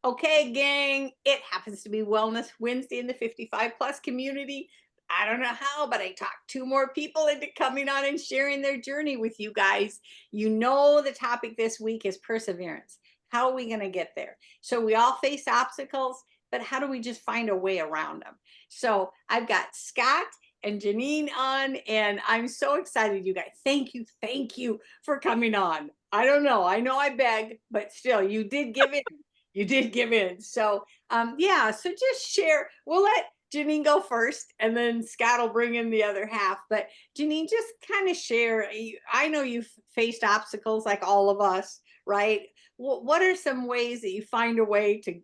Okay, gang, it happens to be Wellness Wednesday in the 55 plus community. I don't know how, but I talked two more people into coming on and sharing their journey with you guys. You know, the topic this week is perseverance. How are we going to get there? So, we all face obstacles, but how do we just find a way around them? So, I've got Scott and Jeanine on, and I'm so excited, you guys. Thank you for coming on. I don't know. I know I beg, but still, you did give in. So yeah, so just share. We'll let Jeanine go first and then Scott will bring in the other half. But Jeanine, just kind of share. I know you've faced obstacles like all of us, right? What are some ways that you find a way to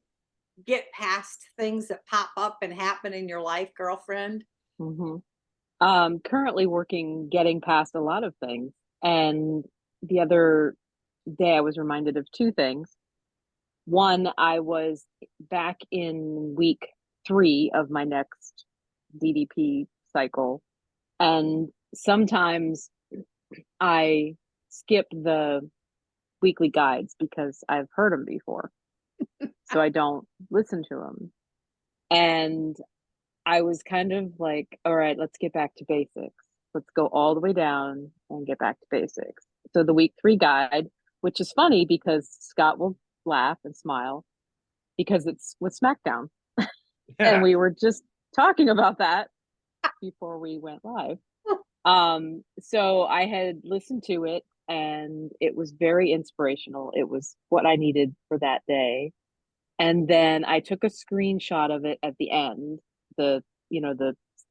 get past things that pop up and happen in your life, girlfriend? hmm Currently working, getting past a lot of things. And the other day, I was reminded of two things. One, I was back in week 3 of my next DDP cycle. And sometimes I skip the weekly guides because I've heard them before. So I don't listen to them. And I was kind of like, all right, let's get back to basics. Let's go all the way down and get back to basics. So the week 3 guide, which is funny because Scott will laugh and smile because it's with SmackDown. And Yeah. we were just talking about that before we went live. So I had listened to it and it was very inspirational. It was what I needed for that day. And then I took a screenshot of it at the end, the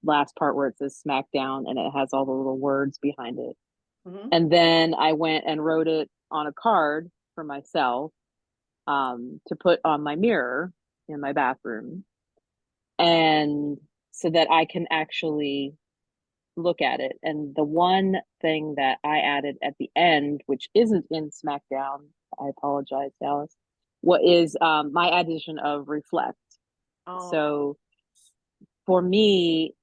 last part where it says SmackDown and it has all the little words behind it. Mhm. And then I went and wrote it on a card for myself to put on my mirror in my bathroom. And so that I can actually look at it. And the one thing that I added at the end, which isn't in SmackDown, I apologize, Dallas, what is my addition of reflect. Oh, So for me,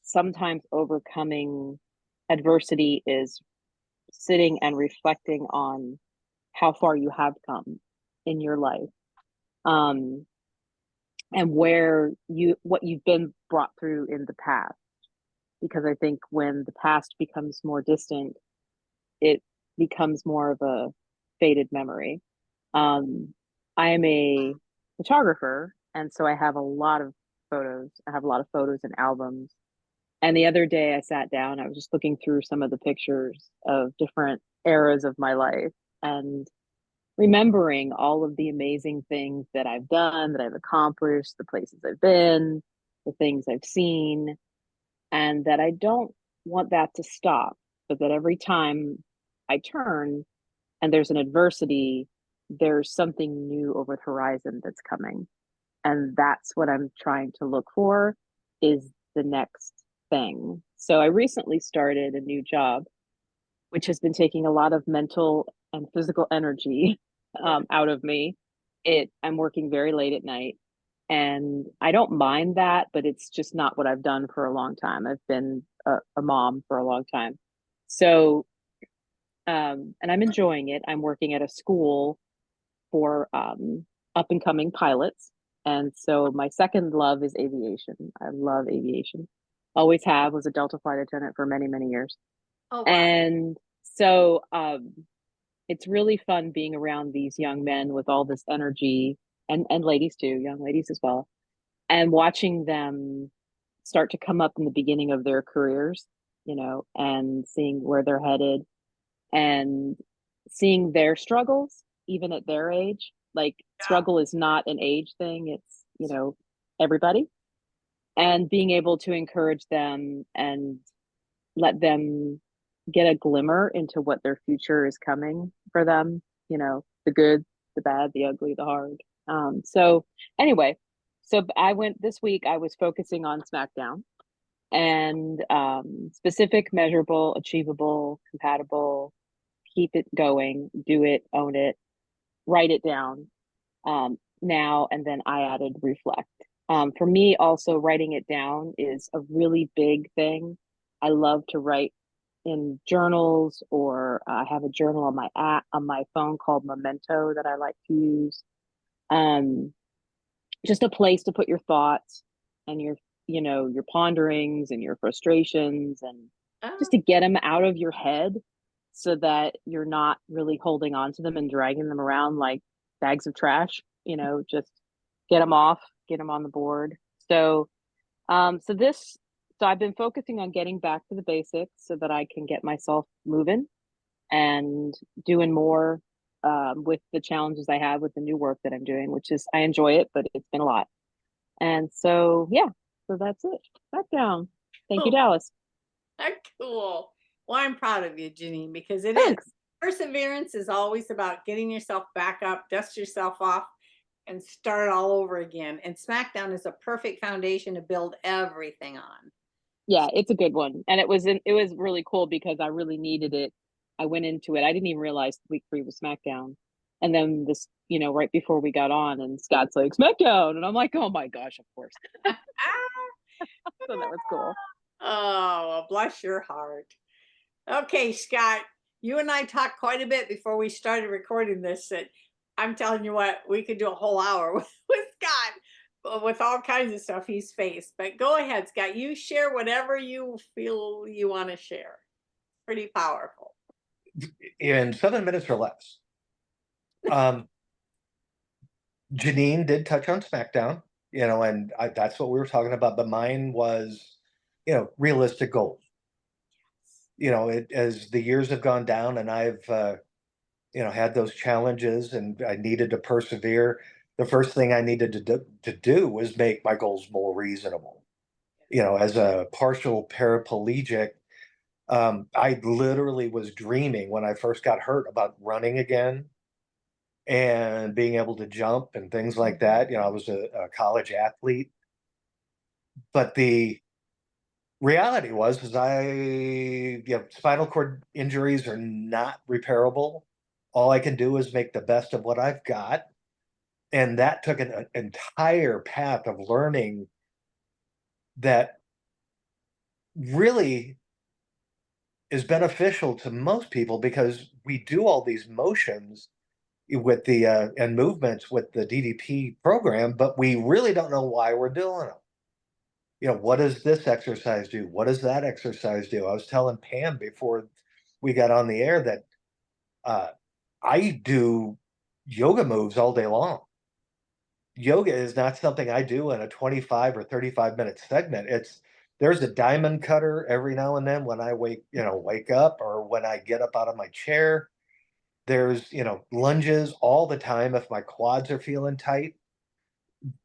sometimes overcoming adversity is sitting and reflecting on how far you have come in your life, um, and where you what you've been brought through in the past. Because I think when the past becomes more distant, it becomes more of a faded memory. Um, I am a photographer, and so I have a lot of photos. I have a lot of photos and albums. And the other day I sat down, I was just looking through some of the pictures of different eras of my life and remembering all of the amazing things that I've done, that I've accomplished, the places I've been, the things I've seen, and that I don't want that to stop, but that every time I turn and there's an adversity, there's something new over the horizon that's coming. And that's what I'm trying to look for is the next thing. So I recently started a new job, which has been taking a lot of mental and physical energy out of me. I'm working very late at night and I don't mind that, but it's just not what I've done for a long time. I've been a mom for a long time. So, and I'm enjoying it. I'm working at a school for up and coming pilots. And so my second love is aviation. I love aviation. Always have, was a Delta flight attendant for many, many years. oh wow. And so it's really fun being around these young men with all this energy and ladies too, young ladies as well, and watching them start to come up in the beginning of their careers, and seeing where they're headed and seeing their struggles, even at their age. Like, Yeah. struggle is not an age thing, it's, everybody. And being able to encourage them and let them get a glimmer into what their future is coming for them, the good, the bad, the ugly, the hard. So anyway, so I went this week, I was focusing on SmackDown and specific, measurable, achievable, compatible, keep it going, do it, own it, write it down now. And then I added reflect. For me, also, writing it down is a really big thing. I love to write in journals, or I have a journal on my app on my phone called Memento that I like to use. Um, just a place to put your thoughts and your, your ponderings and your frustrations, and just Oh, to get them out of your head so that you're not really holding on to them and dragging them around like bags of trash, just get them off, get them on the board. So, so this, so I've been focusing on getting back to the basics so that I can get myself moving and doing more with the challenges I have with the new work that I'm doing, which is I enjoy it, but it's been a lot. And so, yeah, so that's it. Back down. Thank you, cool. Dallas. Cool. Well, I'm proud of you, Jeanine, because it is. Thanks. Perseverance is always about getting yourself back up, dust yourself off, and start all over again. And SmackDown is a perfect foundation to build everything on. Yeah, it's a good one. And it was really cool because I really needed it. I went into it. I didn't even realize week 3 was SmackDown. And then this, right before we got on, and Scott's like, SmackDown. And I'm like, oh my gosh, of course. So that was cool. Oh, bless your heart. Okay, Scott, you and I talked quite a bit before we started recording this. And I'm telling you what, we could do a whole hour with Scott with all kinds of stuff he's faced. But go ahead, Scott. You share whatever you feel you want to share. Pretty powerful. In 7 minutes or less. Jeanine did touch on SmackDown, and that's what we were talking about. But mine was, realistic goals. As the years have gone down and I've, had those challenges and I needed to persevere. The first thing I needed to do was make my goals more reasonable. As a partial paraplegic, I literally was dreaming when I first got hurt about running again and being able to jump and things like that. I was a college athlete, but the reality was, is spinal cord injuries are not repairable. All I can do is make the best of what I've got. And that took an entire path of learning that really is beneficial to most people because we do all these motions with the and movements with the DDP program, but we really don't know why we're doing them. What does this exercise do? What does that exercise do? I was telling Pam before we got on the air that uh, I do yoga moves all day long. Yoga is not something I do in a 25 or 35-minute segment. There's a diamond cutter every now and then when I wake up or when I get up out of my chair. There's, lunges all the time if my quads are feeling tight,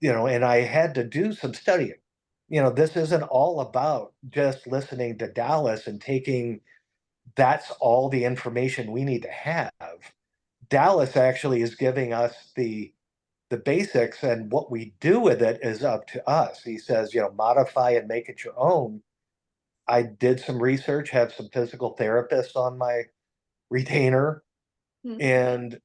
and I had to do some studying. This isn't all about just listening to Dallas and taking that's all the information we need to have. Dallas actually is giving us the basics, and what we do with it is up to us. He says, modify and make it your own. I did some research, have some physical therapists on my retainer, Hmm. and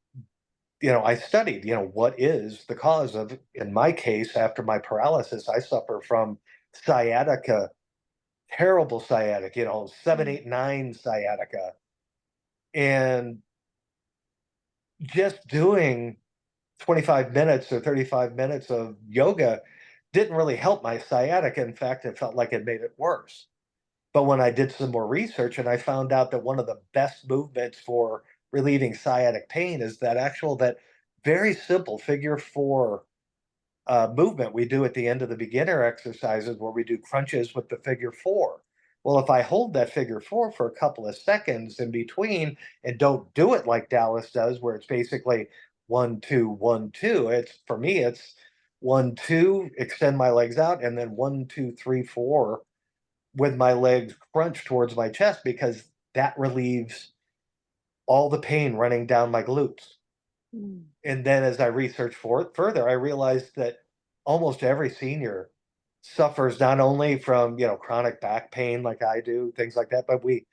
I studied, what is the cause of, in my case, after my paralysis, I suffer from sciatica, terrible sciatica, 7, 8, 9 sciatica. And just doing 25 minutes or 35 minutes of yoga didn't really help my sciatica. In fact, it felt like it made it worse. But when I did some more research and I found out that one of the best movements for relieving sciatic pain is that very simple figure 4 movement we do at the end of the beginner exercises where we do crunches with the figure 4. Well, if I hold that figure 4 for a couple of seconds in between and don't do it like Dallas does, where it's basically 1, 2, 1, 2, for me, it's 1, 2, extend my legs out, and then 1, 2, 3, 4 with my legs crunched towards my chest because that relieves all the pain running down my glutes. Mm. And then as I researched for it further, I realized that almost every senior suffers not only from, chronic back pain like I do, things like that, but we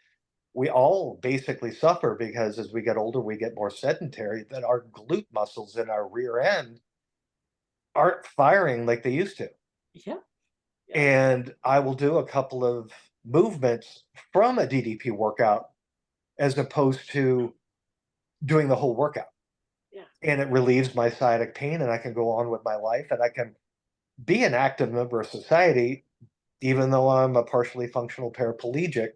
all basically suffer because as we get older, we get more sedentary, that our glute muscles in our rear end aren't firing like they used to. Yeah. Yeah. And I will do a couple of movements from a DDP workout as opposed to doing the whole workout. and it relieves my sciatic pain, and I can go on with my life, and I can be an active member of society, even though I'm a partially functional paraplegic.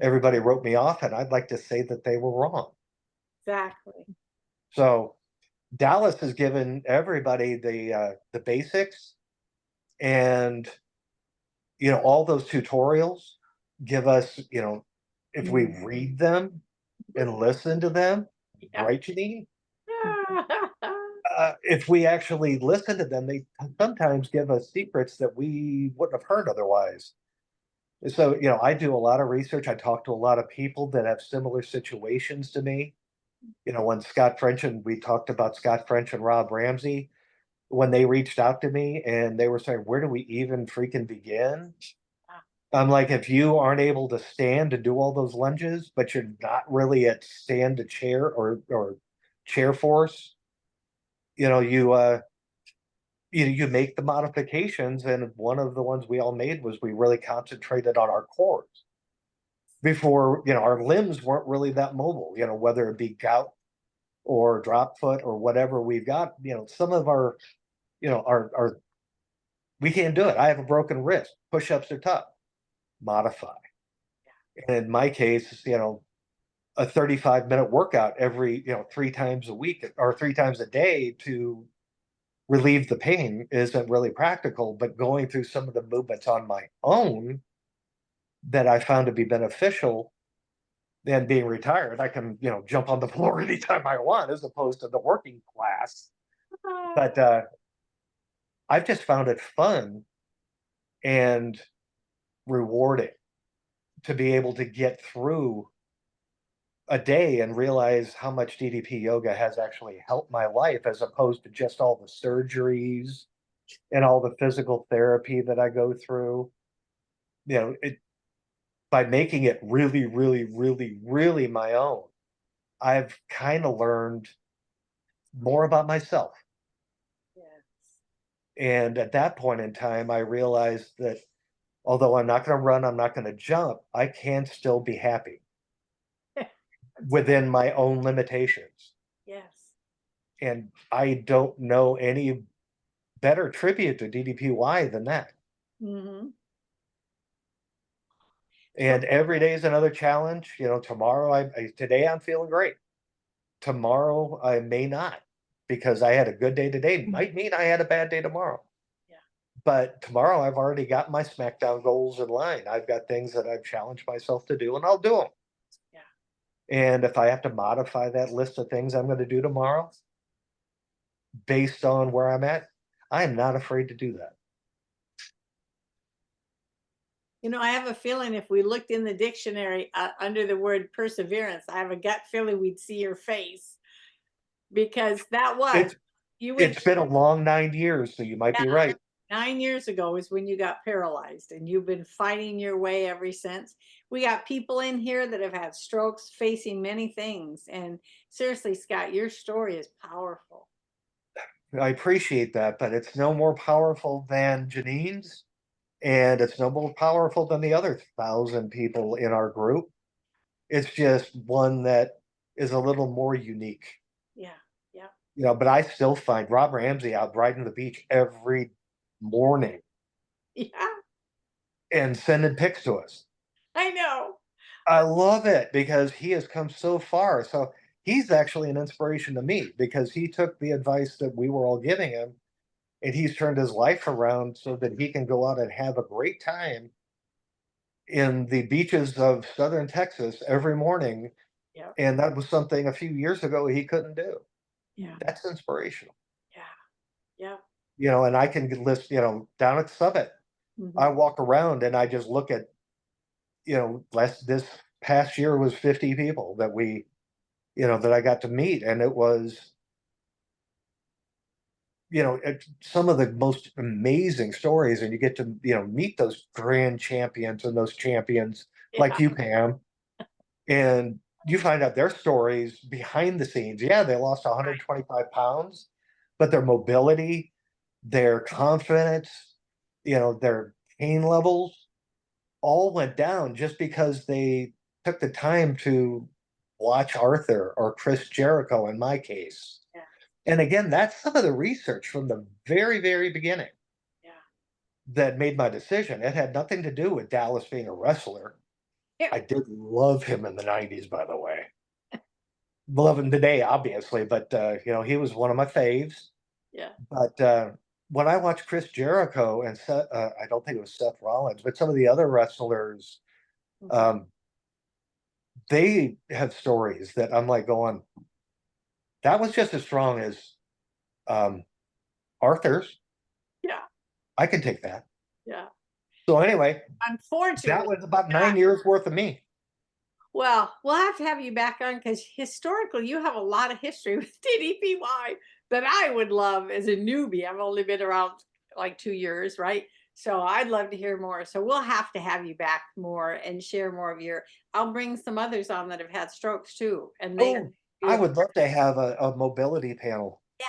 Everybody wrote me off, and I'd like to say that they were wrong. Exactly. So Dallas has given everybody the basics, and all those tutorials give us, if we read them and listen to them, Yeah. right, Jeanine? If we actually listen to them, they sometimes give us secrets that we wouldn't have heard otherwise. So, I do a lot of research. I talk to a lot of people that have similar situations to me. When Scott French and we talked about Scott French and Rob Ramsey, when they reached out to me and they were saying, where do we even freaking begin? I'm like, if you aren't able to stand to do all those lunges, but you're not really at stand to chair or chair force, you know, you uh you make the modifications, and one of the ones we all made was we really concentrated on our cores. Before, our limbs weren't really that mobile, whether it be gout or drop foot or whatever we've got, some of our, our we can't do it. I have a broken wrist. Push-ups are tough. Modify. And in my case, a 35-minute workout every, 3 times a week or 3 times a day to relieve the pain isn't really practical, but going through some of the movements on my own that I found to be beneficial, then being retired, I can, jump on the floor anytime I want as opposed to the working class. But I've just found it fun and rewarding to be able to get through a day and realize how much DDP yoga has actually helped my life as opposed to just all the surgeries and all the physical therapy that I go through. It by making it really, really, really, really my own, I've kind of learned more about myself. Yes. And at that point in time, I realized that although I'm not going to run, I'm not going to jump, I can still be happy within my own limitations. Yes. And I don't know any better tribute to DDPY than that. Mm-hmm. And every day is another challenge. Tomorrow, today I'm feeling great. Tomorrow I may not, because I had a good day today. Might mean I had a bad day tomorrow. Yeah. But tomorrow I've already got my SmackDown goals in line. I've got things that I've challenged myself to do, and I'll do them. Yeah. And if I have to modify that list of things I'm going to do tomorrow based on where I'm at, I am not afraid to do that. I have a feeling if we looked in the dictionary under the word perseverance, I have a gut feeling we'd see your face, because that was It's you went it's been a long 9 years, so you might be right. 9 years ago is when you got paralyzed, and you've been fighting your way ever since. We got people in here that have had strokes, facing many things, and seriously, Scott, your story is powerful. I appreciate that, but it's no more powerful than Janine's, and it's no more powerful than the other 1,000 people in our group. It's just one that is a little more unique. Yeah. Yeah. But I still find Rob Ramsey out riding the beach every morning Yeah. and sending pics to us. I know. I love it because he has come so far. So he's actually an inspiration to me because he took the advice that we were all giving him, and he's turned his life around so that he can go out and have a great time in the beaches of southern Texas every morning. Yeah. And that was something a few years ago he couldn't do. Yeah. That's inspirational. Yeah. And I can list, down at Summit, I Mm-hmm. walk around and I just look at, this past year was 50 people that that I got to meet. And it was, some of the most amazing stories. And you get to, meet those grand champions and those champions like Yeah. you, Pam, and you find out their stories behind the scenes. Yeah, they lost 125 pounds, but their mobility, their confidence, their pain levels all went down just because they took the time to watch Arthur or Chris Jericho in my case, Yeah. And again, that's some of the research from the very, very beginning Yeah. that made my decision. It had nothing to do with Dallas being a wrestler. Yeah. I did love him in the 90s, by the way. Love him today, obviously, but he was one of my faves. Yeah. But when I watched Chris Jericho and I don't think it was Seth Rollins, but some of the other wrestlers, Mhm. they have stories that I'm like going, that was just as strong as um, Arthur's. Yeah. I can take that. Yeah. So anyway, that Unfortunately, was about 9 years worth of me. well, we'll have to have you back on because historically you have a lot of history with DDPY that I would love as a newbie. I've only been around like 2 years, right? So I'd love to hear more. So we'll have to have you back more and share more of your. I'll bring some others on that have had strokes too, and they Oh, be I able. would love to have a mobility panel. Yeah,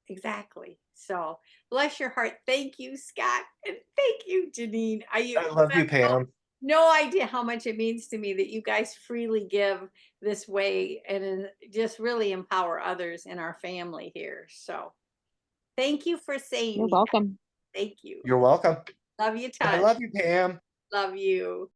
exactly. So bless your heart. Thank you, Scott, and thank you, Jeanine. You I love you, have Pam. no idea how much it means to me that you guys freely give this way and just really empower others in our family here. So thank you for You're saying that. welcome. Thank you. You're welcome. Love you, I touch. love you, Pam. Love you.